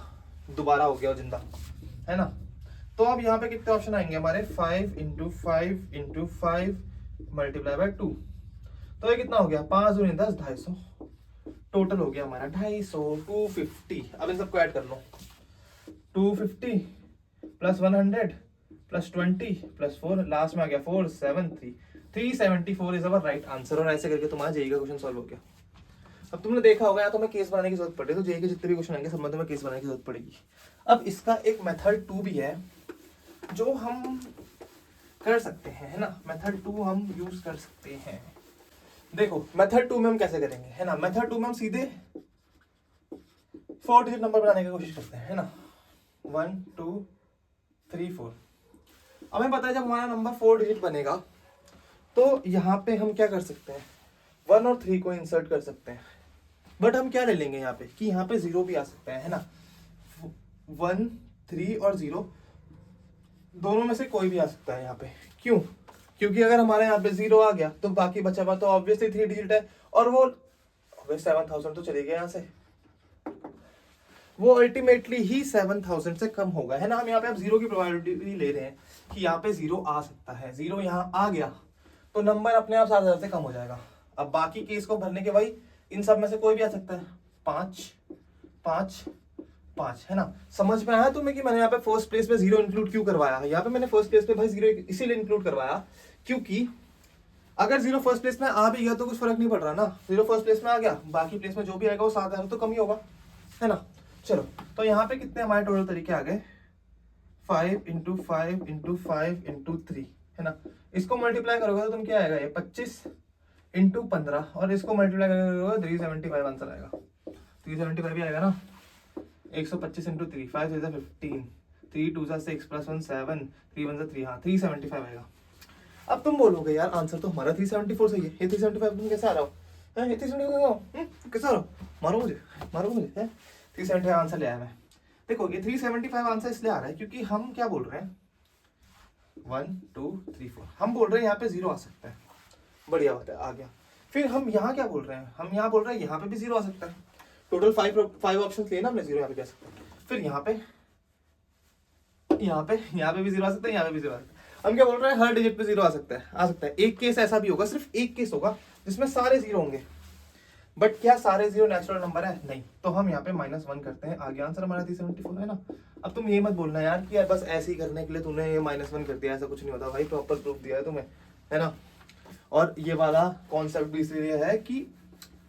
दोबारा हो गया वो जिंदा, है ना। तो अब यहाँ पे कितने ऑप्शन आएंगे हमारे, 5 इंटू 5 इंटू 5 मल्टीप्लाई बाय 2, तो ये कितना हो गया, 5 दूनी 10, 250, टोटल हो गया हमारा 250, 250। अब इन सबको ऐड कर लो, 250 प्लस 100 प्लस 20 प्लस 4, लास्ट में आ गया 473, 374 इज अवर राइट आंसर। और ऐसे करके तुम्हारा जेईई का क्वेश्चन सॉल्व हो गया। अब तुमने देखा होगा या तो मैं केस बनाने की जरूरत पड़े, तो जेईई के जितने भी क्वेश्चन आएंगे सब में तुम्हें केस बनाने की जरूरत पड़ेगी। अब इसका एक मेथड 2 भी है जो हम कर सकते हैं, है ना, मेथड 2 हम यूज कर सकते हैं। देखो मेथड 2 में हम कैसे करेंगे, है ना, मेथड 2 में हम सीधे 4 डिजिट नंबर बनाने की कोशिश करते हैं, है ना, 1 2 3 4। हमें पता है जब हमारा नंबर 4 डिजिट बनेगा तो यहाँ पे हम क्या कर सकते हैं, 1 और 3 को इंसर्ट कर सकते हैं। बट हम क्या ले लेंगे यहाँ पे कि यहाँ पे 0 भी आ सकता है ना, 1 3 और 0 दोनों में से कोई भी आ सकता है यहाँ पे। क्यों, क्योंकि अगर हमारे यहाँ पे 0 आ गया तो बाकी बचा हुआ तो ऑब्वियसली 3 डिजिट है, और वो 7000 तो चले गए यहाँ से, वो अल्टीमेटली ही 7000 से कम होगा, है ना। हम यहाँ पे अब 0 की प्रोबेबिलिटी ले रहे हैं कि यहाँ पे 0 आ सकता है, 0 यहाँ आ गया तो नंबर अपने आप 7000 से कम हो जाएगा। अब बाकी केस को भरने के भाई इन सब में से कोई भी आ सकता है, 5 5 5, है ना। समझ में आया तुम्हें कि मैंने यहाँ पे फर्स्ट प्लेस पे 0 इंक्लूड क्यों करवाया है। यहाँ पे मैंने फर्स्ट प्लेस पे भाई 0 इसीलिए इंक्लूड करवाया क्योंकि अगर 0 फर्स्ट प्लेस में आ भी गया तो कुछ फर्क नहीं पड़ रहा ना, 0 फर्स्ट प्लेस में आ गया, बाकी प्लेस में जो भी आएगा वो 7000 तो कम ही होगा, है ना। चलो तो यहाँ पे कितने हमारे टोटल तरीके आ गए, 5 इंटू 5 इंटू 5 इंटू 3, है ना। इसको मल्टीप्लाई करोगे तो तुम क्या आएगा, ये 25 इंटू 15, और इसको मल्टीप्लाई करोगे 375 आंसर आएगा, 375 भी आएगा ना। 125 इंटू 3, 5 3 15, 3 2 6 प्लस 1 7, 3 1 3, हाँ 375 आएगा। अब तुम बोलोगे यार आंसर तो हमारा 374 सही है, ये 375 तुम कैसे आ रहा हो, ये 375 कैसे आ रहा हो, मारो मुझे, मारो मुझे, है 375 आंसर ले आया मैं। देखो ये 375 आंसर इसलिए आ रहा है क्योंकि हम क्या बोल रहे हैं, 1 2 3 4, हम बोल रहे हैं यहाँ पे 0 आ सकता है, बढ़िया बात है आ गया। फिर हम यहाँ क्या बोल रहे हैं, हम यहाँ बोल रहे हैं यहाँ पे भी 0 आ सकता है, टोटल 5 ऑप्शन लिए ना हमने, 0 यहाँ पे भी आ सकता है। फिर यहाँ पे भी 0 आ सकता है, यहाँ पे भी 0 आ सकता है। हम क्या बोल रहे हैं, हर डिजिट पे 0 आ सकता है, आ सकता है। एक केस ऐसा भी होगा, सिर्फ एक केस होगा जिसमें सारे 0 होंगे, बट क्या सारे 0 नेचुरल नंबर है, नहीं। तो हम यहाँ पे -1 करते हैं, आगे आंसर हमारा 374 है ना। अब तुम ये मत बोलना यार कि यार बस ऐसे ही करने के लिए तूने ये -1 कर दिया, ऐसा कुछ नहीं होता भाई, प्रॉपर प्रूफ दिया है तुम्हें, है ना। और ये वाला कॉन्सेप्ट भी इसलिए है कि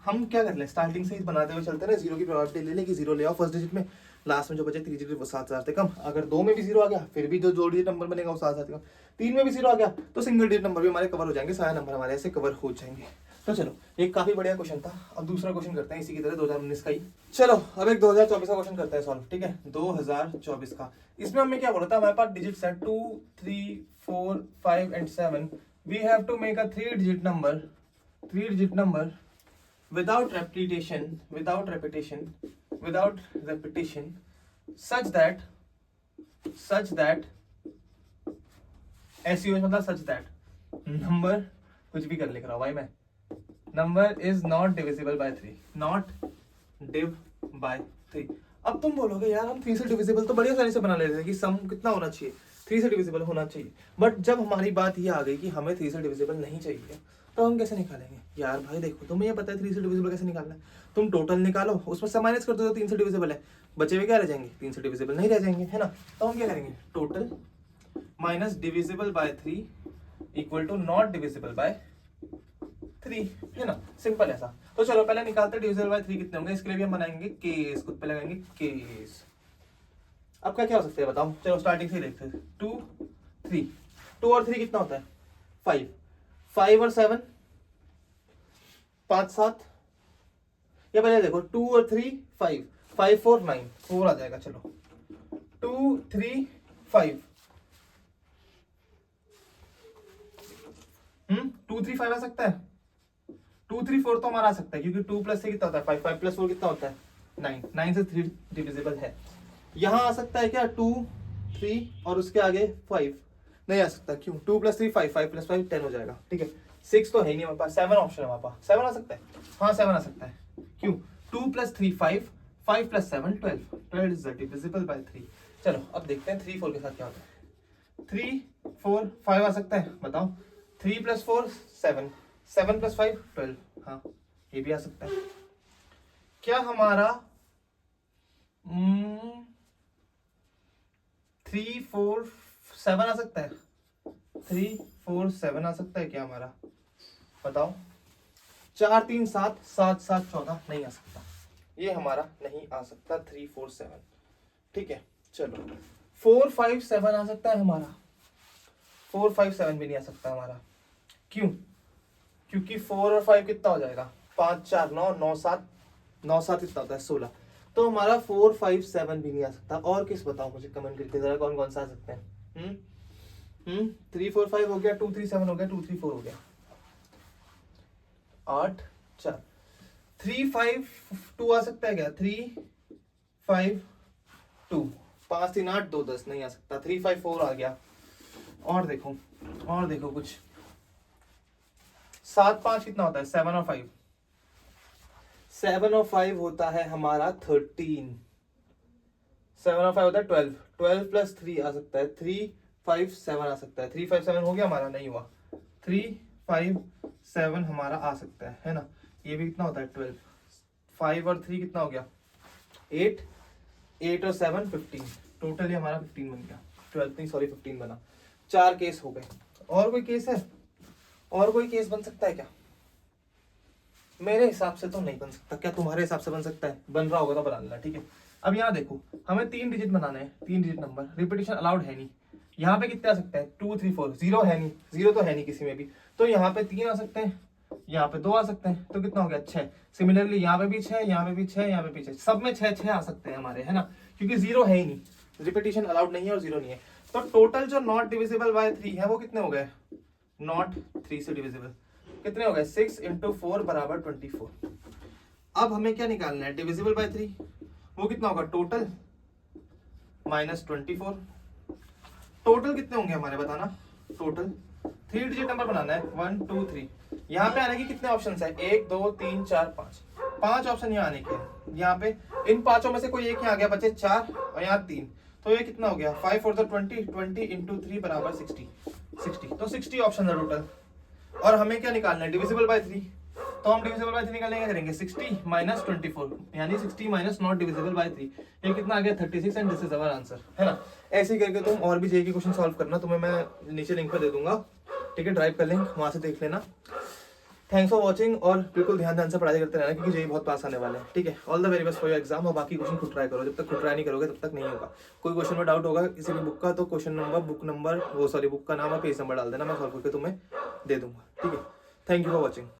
हम क्या कर ले, स्टार्टिंग से ही बनाते हुए चलते हैं, 0 की प्रोबेबिलिटी ले ले कि 0 ले आओ फर्स्ट डिजिट में, लास्ट में जो बचे 3 डिजिट वो 7000 से कम। अगर 2 में भी 0 आ गया फिर भी जो 2 डिजिट नंबर बनेगा वो 7000 से कम, 3 में भी 0 आ गया तो सिंगल डिजिट नंबर भी हमारे कवर हो जाएंगे, सारे नंबर हमारे ऐसे कवर हो जाएंगे। तो चलो ये काफी बढ़िया क्वेश्चन था। अब दूसरा क्वेश्चन करते हैं इसी की तरह 2019 का ही। चलो अब एक 2024 का क्वेश्चन करते हैं सॉल्व, ठीक है, 2024 का। इसमें हमें क्या बोला था, हमारे पास डिजिट्स है 2 3 4 5 and 7। We have to make a 3 digit number without repetition such that SEO मतलब such that नंबर, कुछ भी कर लिख रहा हूँ भाई मैं, number is not divisible by 3, not div by 3। अब तुम बोलोगे यार हम 3 से डिविजिबल तो बढ़िया सारी से बना लेते हैं कि सम कितना होना चाहिए, 3 से डिविजिबल होना चाहिए। बट जब हमारी बात ये आ गई कि हमें 3 से डिविजिबल नहीं चाहिए तो हम कैसे निकालेंगे यार, भाई देखो तुम्हें ये पता है 3 से डिविजिबल कैसे निकालना है, तुम टोटल निकालो उसमें से माइनस कर दो तो 3 से डिविजिबल है, बचे हुए क्या रह जाएंगे, 3 से डिविजिबल नहीं रह जाएंगे, है ना। तो हम क्या करेंगे, total minus divisible by 3 equal to not divisible by 3, है ना, सिंपल ऐसा। तो चलो पहले निकालते डिविजिबल बाय 3 कितने होंगे, इसके लिए भी हम बनाएंगे केस, खुद पे लगाएंगे केस। अब क्या क्या हो सकते हैं बताओ, चलो स्टार्टिंग से ही देखते हैं। 2 3, 2 और 3 कितना होता है 5, 5 और 7 5 7, या पहले देखो 2 और 3 5, 5 4 9, 4 आ जाएगा। चलो 2 3 5, 2 3 5 आ सकता है, 2 3 4 तो हमारा आ सकता है क्योंकि 2 प्लस से कितना होता है 5, 5 प्लस 4 कितना होता है 9, 9 से 3 डिविजिबल है। यहाँ आ सकता है क्या 2 3 और उसके आगे 5, नहीं आ सकता, क्यों, 2 प्लस 3 5, 5 प्लस 5 10 हो जाएगा, ठीक है। 6 तो है ही नहीं हमारे पास, 7 ऑप्शन है हमारे पास। 7 आ सकता है, हाँ 7 आ सकता है। क्यों? 2 + 3 5, 5 + 7 12, 12 इज डिविजिबल बाय 3। चलो अब देखते हैं 3 4 के साथ क्या होता है। 3 4 5 आ सकता है, बताओ। 3 + 4 7, 7 + 5 12, हाँ ये भी आ सकता है। क्या हमारा 3 4 7 आ सकता है? 3 4 7 आ सकता है क्या हमारा? बताओ। 4 3 7, 7 7 14 नहीं आ सकता, ये हमारा नहीं आ सकता 3 4 7। ठीक है, चलो 4 5 7 आ सकता है हमारा? 4 5 7 भी नहीं आ सकता हमारा। क्यों? क्योंकि 4 और 5 कितना हो जाएगा? 5 4 9, 9 7, 9 7 कितना होता है? 16। तो हमारा 4 5 7 भी नहीं आ सकता। और किस बताओ मुझे कमेंट करके जरा, कौन कौन सा आ सकते हैं? 3 4 5 हो गया, 2 3 7 हो गया, 2 3 4 हो गया, 8 4। 3 5 2 आ सकता है क्या? 3 5 2, 5 3 8 2 10 नहीं आ सकता। 3 5 4 आ गया। और देखो, और देखो कुछ। 7 5 कितना होता है? 7 और 5, 7 और 5 होता है हमारा 13। 7 और 5 होता है 12, 12 + 3 आ सकता है, 3 5 7 आ सकता है। 3 5 7 हो गया हमारा? नहीं हुआ। 3 5 7 हमारा आ सकता है ना? ये भी कितना होता है? 12। 5 और 3 कितना हो गया? 8, 8 और 7 15, टोटली हमारा 15 बन गया। 12 नहीं सॉरी 15 बना। 4 केस हो गए। और कोई केस है? और कोई केस बन सकता है क्या? मेरे हिसाब से तो नहीं बन सकता। क्या तुम्हारे हिसाब से बन सकता है? बन रहा होगा तो बना लेना, ठीक है। अब यहाँ देखो, हमें 3 डिजिट बनाने हैं, 3 डिजिट नंबर। रिपीटेशन अलाउड है नहीं। यहाँ पे कितने आ सकते हैं? 2 3 4, 0 है नहीं, 0 तो है नहीं किसी में भी। तो यहाँ पे 3 आ सकते हैं, यहाँ पे 2 आ सकते हैं, तो कितना हो गया? 6। सिमिलरली यहाँ पे भी 6, यहाँ पे भी 6, यहाँ पे भी 6, सब में 6 6 आ सकते हैं हमारे, है ना? क्योंकि 0 है ही नहीं, रिपीटेशन अलाउड नहीं है और 0 नहीं है। तो टोटल जो नॉट डिविजिबल बाय 3 है वो कितने हो गए? नॉट 3 से डिविजिबल कितने हो गए? 6 × 4 = 24। अब हमें क्या निकालना है? डिविजिबल बाय 3, वो कितना होगा? टोटल -24। टोटल कितने होंगे हमारे, बताना। टोटल 3 डिजिट नंबर बनाना है, 1 2 3। यहाँ पे आने की कितने ऑप्शन है? 1 2 3 4 5, 5 ऑप्शन यहाँ आने के हैं। यहाँ पे इन पांचों में से कोई एक ही आ गया, बचे 4 और यहाँ 3। तो ये कितना हो गया? 5 4 20, 20 × 3 = 60, 60। तो 60 ऑप्शन है टोटल। और हमें क्या निकालना है? Divisible by 3। तो हम डिविजिबल बाय 3 निकालने क्या करेंगे? 60 - 24, यानी 60 - नॉट डिविजिबल बाय 3। ये कितना आ गया? 36, and this is our answer, है ना? ऐसे ही करके तुम और भी जेईई के क्वेश्चन सॉल्व करना, तुम्हें मैं नीचे लिंक पर दे दूंगा, ठीक है? ड्राइव का लिंक, वहां से देख लेना। थैंक्स फॉर वॉचिंग, और बिल्कुल ध्यान से पढ़ाई करते रहना, क्योंकि जेईई बहुत पास आने वाले हैं, ठीक है? All the very best for your exam. और बाकी क्वेश्चन खुद ट्राई करो, जब तक खुद ट्राई नहीं करोगे तब तक नहीं होगा। कोई क्वेश्चन में डाउट होगा किसी भी बुक का, तो क्वेश्चन नंबर, बुक नंबर, वो सॉरी बुक का नाम और पेज नंबर डाल देना, मैं सॉल्व करके तुम्हें दे दूंगा, ठीक है? Thank you for watching.